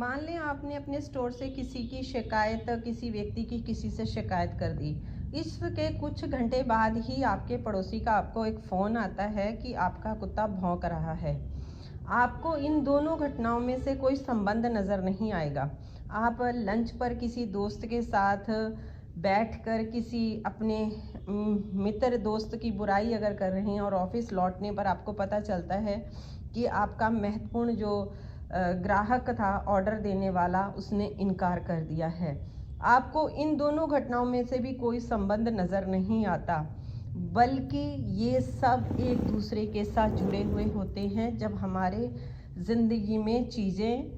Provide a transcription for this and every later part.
मान लें आपने अपने स्टोर से किसी की शिकायत, किसी व्यक्ति की किसी से शिकायत कर दी। इसके कुछ घंटे बाद ही आपके पड़ोसी का आपको एक फ़ोन आता है कि आपका कुत्ता भौंक रहा है। आपको इन दोनों घटनाओं में से कोई संबंध नज़र नहीं आएगा। आप लंच पर किसी दोस्त के साथ बैठकर किसी अपने मित्र दोस्त की बुराई अगर कर रहे हैं और ऑफिस लौटने पर आपको पता चलता है कि आपका महत्वपूर्ण जो ग्राहक था ऑर्डर देने वाला, उसने इनकार कर दिया है। आपको इन दोनों घटनाओं में से भी कोई संबंध नज़र नहीं आता, बल्कि ये सब एक दूसरे के साथ जुड़े हुए होते हैं जब हमारे ज़िंदगी में चीज़ें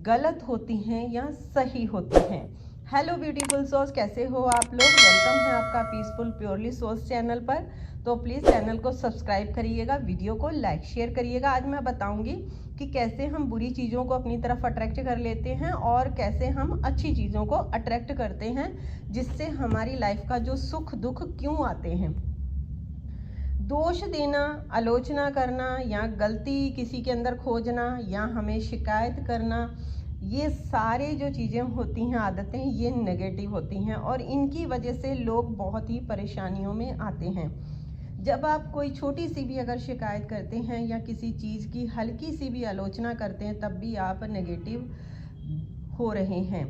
गलत होती हैं या सही होती हैं। हेलो ब्यूटीफुल सोल्स, कैसे हो आप लोग? वेलकम है आपका पीसफुल प्योरली सोल्स चैनल पर। तो प्लीज़ चैनल को सब्सक्राइब करिएगा, वीडियो को लाइक शेयर करिएगा। आज मैं बताऊंगी कि कैसे हम बुरी चीज़ों को अपनी तरफ अट्रैक्ट कर लेते हैं और कैसे हम अच्छी चीज़ों को अट्रैक्ट करते हैं, जिससे हमारी लाइफ का जो सुख दुख क्यों आते हैं। दोष देना, आलोचना करना या गलती किसी के अंदर खोजना या हमें शिकायत करना, ये सारे जो चीज़ें होती हैं, आदतें, ये नेगेटिव होती हैं और इनकी वजह से लोग बहुत ही परेशानियों में आते हैं। जब आप कोई छोटी सी भी अगर शिकायत करते हैं या किसी चीज़ की हल्की सी भी आलोचना करते हैं, तब भी आप नेगेटिव हो रहे हैं।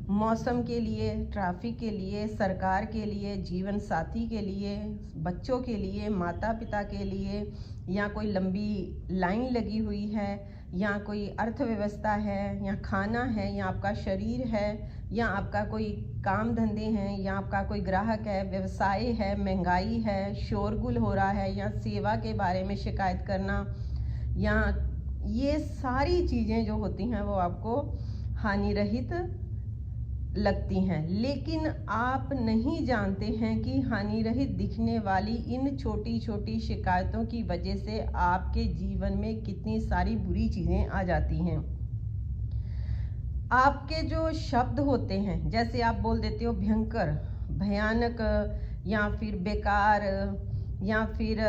मौसम के लिए, ट्रैफिक के लिए, सरकार के लिए, जीवन साथी के लिए, बच्चों के लिए, माता पिता के लिए, या कोई लंबी लाइन लगी हुई है, या कोई अर्थव्यवस्था है, या खाना है, या आपका शरीर है, या आपका कोई काम धंधे हैं, या आपका कोई ग्राहक है, व्यवसाय है, महंगाई है, शोरगुल हो रहा है, या सेवा के बारे में शिकायत करना, या ये सारी चीज़ें जो होती हैं वो आपको हानि रहित लगती हैं। लेकिन आप नहीं जानते हैं कि हानि रहित दिखने वाली इन छोटी छोटी शिकायतों की वजह से आपके जीवन में कितनी सारी बुरी चीज़ें आ जाती हैं। आपके जो शब्द होते हैं, जैसे आप बोल देते हो भयंकर, भयानक, या फिर बेकार, या फिर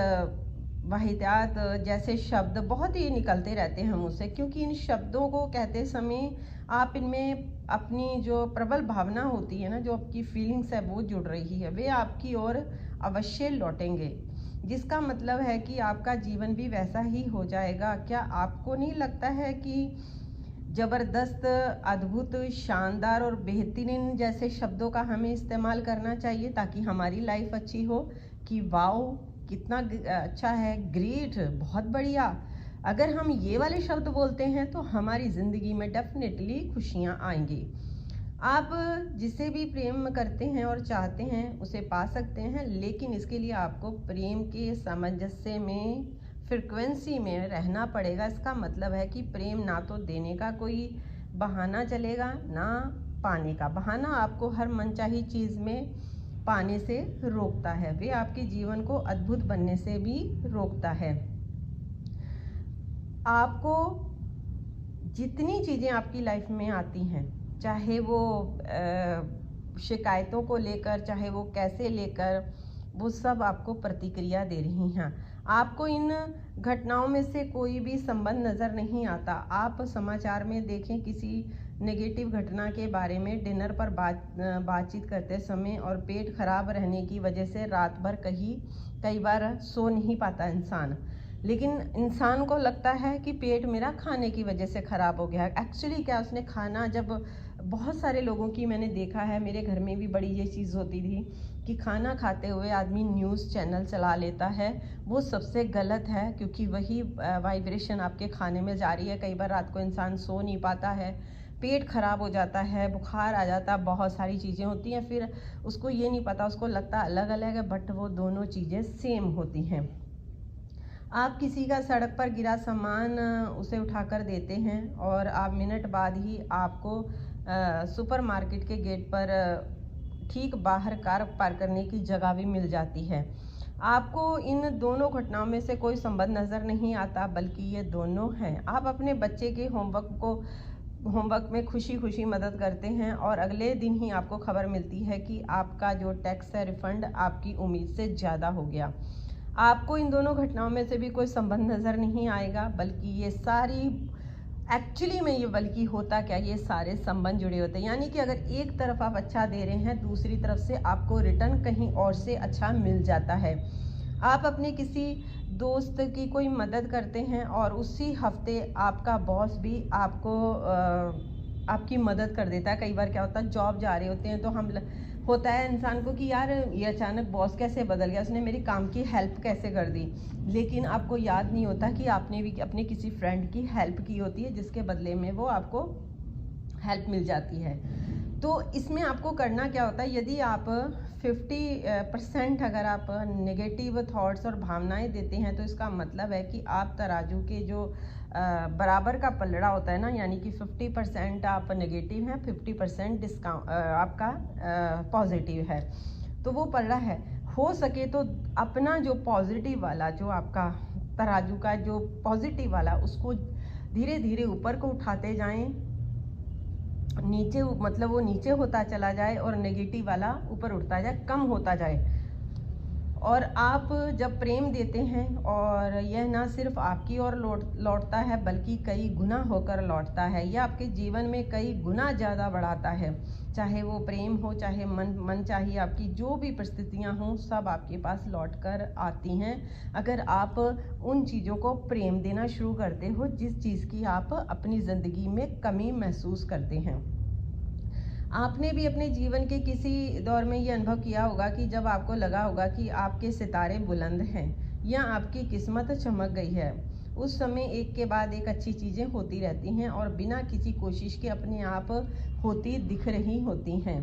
वाहियात जैसे शब्द बहुत ही निकलते रहते हैं मुझसे, क्योंकि इन शब्दों को कहते समय आप इनमें अपनी जो प्रबल भावना होती है ना, जो आपकी फीलिंग्स है वो जुड़ रही है, वे आपकी ओर अवश्य लौटेंगे, जिसका मतलब है कि आपका जीवन भी वैसा ही हो जाएगा। क्या आपको नहीं लगता है कि ज़बरदस्त, अद्भुत, शानदार और बेहतरीन जैसे शब्दों का हमें इस्तेमाल करना चाहिए ताकि हमारी लाइफ अच्छी हो? कि वाओ कितना अच्छा है, ग्रेट, बहुत बढ़िया। अगर हम ये वाले शब्द बोलते हैं तो हमारी ज़िंदगी में डेफिनेटली खुशियाँ आएंगी। आप जिसे भी प्रेम करते हैं और चाहते हैं उसे पा सकते हैं, लेकिन इसके लिए आपको प्रेम के सामंजस्य में, फ्रिक्वेंसी में रहना पड़ेगा। इसका मतलब है कि प्रेम ना तो देने का कोई बहाना चलेगा, ना पाने का बहाना। आपको हर मनचाही चीज़ में पाने से रोकता है, वे आपके जीवन को अद्भुत बनने से भी रोकता है। आपको जितनी चीज़ें आपकी लाइफ में आती हैं, चाहे वो शिकायतों को लेकर, चाहे वो कैसे लेकर, वो सब आपको प्रतिक्रिया दे रही हैं। आपको इन घटनाओं में से कोई भी संबंध नज़र नहीं आता। आप समाचार में देखें किसी नेगेटिव घटना के बारे में, डिनर पर बातचीत करते समय और पेट खराब रहने की वजह से रात भर कई बार सो नहीं पाता इंसान, लेकिन इंसान को लगता है कि पेट मेरा खाने की वजह से ख़राब हो गया है। एक्चुअली क्या, उसने खाना, जब बहुत सारे लोगों की मैंने देखा है, मेरे घर में भी बड़ी ये चीज़ होती थी कि खाना खाते हुए आदमी न्यूज़ चैनल चला लेता है। वो सबसे गलत है, क्योंकि वही वाइब्रेशन आपके खाने में जा रही है। कई बार रात को इंसान सो नहीं पाता है, पेट खराब हो जाता है, बुखार आ जाता है, बहुत सारी चीज़ें होती हैं। फिर उसको ये नहीं पता, उसको लगता अलग अलग है, बट वो दोनों चीज़ें सेम होती हैं। आप किसी का सड़क पर गिरा सामान उसे उठाकर देते हैं और आप मिनट बाद ही आपको सुपरमार्केट के गेट पर ठीक बाहर कार पार्क करने की जगह भी मिल जाती है। आपको इन दोनों घटनाओं में से कोई संबंध नज़र नहीं आता, बल्कि ये दोनों हैं। आप अपने बच्चे के होमवर्क में खुशी खुशी मदद करते हैं और अगले दिन ही आपको खबर मिलती है कि आपका जो टैक्स है, रिफंड आपकी उम्मीद से ज़्यादा हो गया। आपको इन दोनों घटनाओं में से भी कोई संबंध नज़र नहीं आएगा, बल्कि ये सारी एक्चुअली में ये बल्कि होता क्या, ये सारे संबंध जुड़े होते हैं। यानी कि अगर एक तरफ आप अच्छा दे रहे हैं, दूसरी तरफ से आपको रिटर्न कहीं और से अच्छा मिल जाता है। आप अपने किसी दोस्त की कोई मदद करते हैं और उसी हफ्ते आपका बॉस भी आपको आपकी मदद कर देता है। कई बार क्या होता है, जॉब जा रहे होते हैं तो होता है इंसान को कि यार ये अचानक बॉस कैसे बदल गया, उसने मेरी काम की हेल्प कैसे कर दी। लेकिन आपको याद नहीं होता कि आपने भी अपने किसी फ्रेंड की हेल्प की होती है, जिसके बदले में वो आपको हेल्प मिल जाती है। तो इसमें आपको करना क्या होता है, यदि आप 50% अगर आप नेगेटिव थॉट्स और भावनाएं देते हैं, तो इसका मतलब है कि आप तराजू के जो बराबर का पलड़ा होता है ना, यानी कि 50% आप नेगेटिव हैं, 50% डिस्काउंट आपका पॉजिटिव है, तो वो पलड़ा है। हो सके तो अपना जो पॉजिटिव वाला, जो आपका तराजू का जो पॉजिटिव वाला, उसको धीरे धीरे ऊपर को उठाते जाएं, नीचे मतलब वो नीचे होता चला जाए और नेगेटिव वाला ऊपर उठता जाए, कम होता जाए। और आप जब प्रेम देते हैं, और यह ना सिर्फ आपकी ओर लौटता है बल्कि कई गुना होकर लौटता है, यह आपके जीवन में कई गुना ज़्यादा बढ़ाता है। चाहे वो प्रेम हो, चाहे मन चाहिए आपकी जो भी परिस्थितियां हों, सब आपके पास लौट कर आती हैं अगर आप उन चीज़ों को प्रेम देना शुरू करते हो जिस चीज़ की आप अपनी ज़िंदगी में कमी महसूस करते हैं। आपने भी अपने जीवन के किसी दौर में ये अनुभव किया होगा कि जब आपको लगा होगा कि आपके सितारे बुलंद हैं या आपकी किस्मत चमक गई है, उस समय एक के बाद एक अच्छी चीज़ें होती रहती हैं और बिना किसी कोशिश के अपने आप होती दिख रही होती हैं।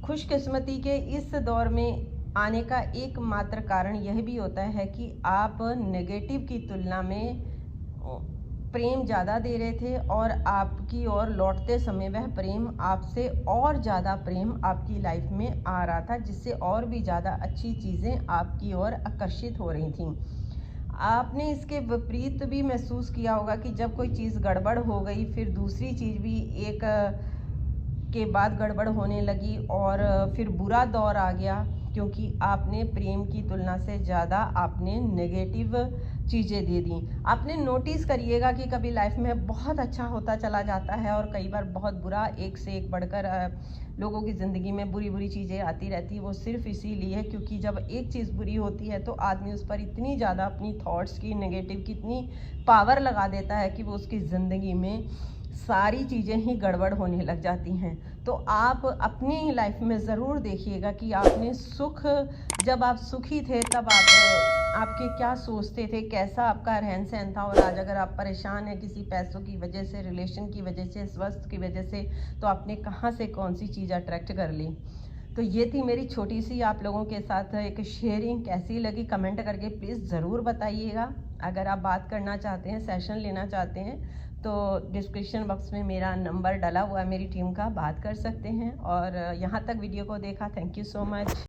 खुशकिस्मती के इस दौर में आने का एकमात्र कारण यह भी होता है कि आप नेगेटिव की तुलना में प्रेम ज़्यादा दे रहे थे, और आपकी ओर लौटते समय वह प्रेम आपसे और ज़्यादा प्रेम आपकी लाइफ में आ रहा था, जिससे और भी ज़्यादा अच्छी चीज़ें आपकी ओर आकर्षित हो रही थीं। आपने इसके विपरीत भी महसूस किया होगा कि जब कोई चीज़ गड़बड़ हो गई, फिर दूसरी चीज़ भी एक के बाद गड़बड़ होने लगी और फिर बुरा दौर आ गया, क्योंकि आपने प्रेम की तुलना से ज़्यादा आपने नेगेटिव चीज़ें दे दी। आपने नोटिस करिएगा कि कभी लाइफ में बहुत अच्छा होता चला जाता है और कई बार बहुत बुरा, एक से एक बढ़कर लोगों की ज़िंदगी में बुरी बुरी चीज़ें आती रहती है। वो सिर्फ इसीलिए क्योंकि जब एक चीज़ बुरी होती है तो आदमी उस पर इतनी ज़्यादा अपनी थॉट्स की, नेगेटिव की इतनी पावर लगा देता है कि वो उसकी ज़िंदगी में सारी चीज़ें ही गड़बड़ होने लग जाती हैं। तो आप अपनी लाइफ में ज़रूर देखिएगा कि आपने सुख, जब आप सुखी थे तब आपके क्या सोचते थे, कैसा आपका रहन सहन था, और आज अगर आप परेशान हैं किसी पैसों की वजह से, रिलेशन की वजह से, स्वास्थ्य की वजह से, तो आपने कहाँ से कौन सी चीज़ अट्रैक्ट कर ली। तो ये थी मेरी छोटी सी आप लोगों के साथ एक शेयरिंग। कैसी लगी कमेंट करके प्लीज़ ज़रूर बताइएगा। अगर आप बात करना चाहते हैं, सेशन लेना चाहते हैं, तो डिस्क्रिप्शन बॉक्स में मेरा नंबर डला हुआ है मेरी टीम का, बात कर सकते हैं। और यहाँ तक वीडियो को देखा, थैंक यू सो मच।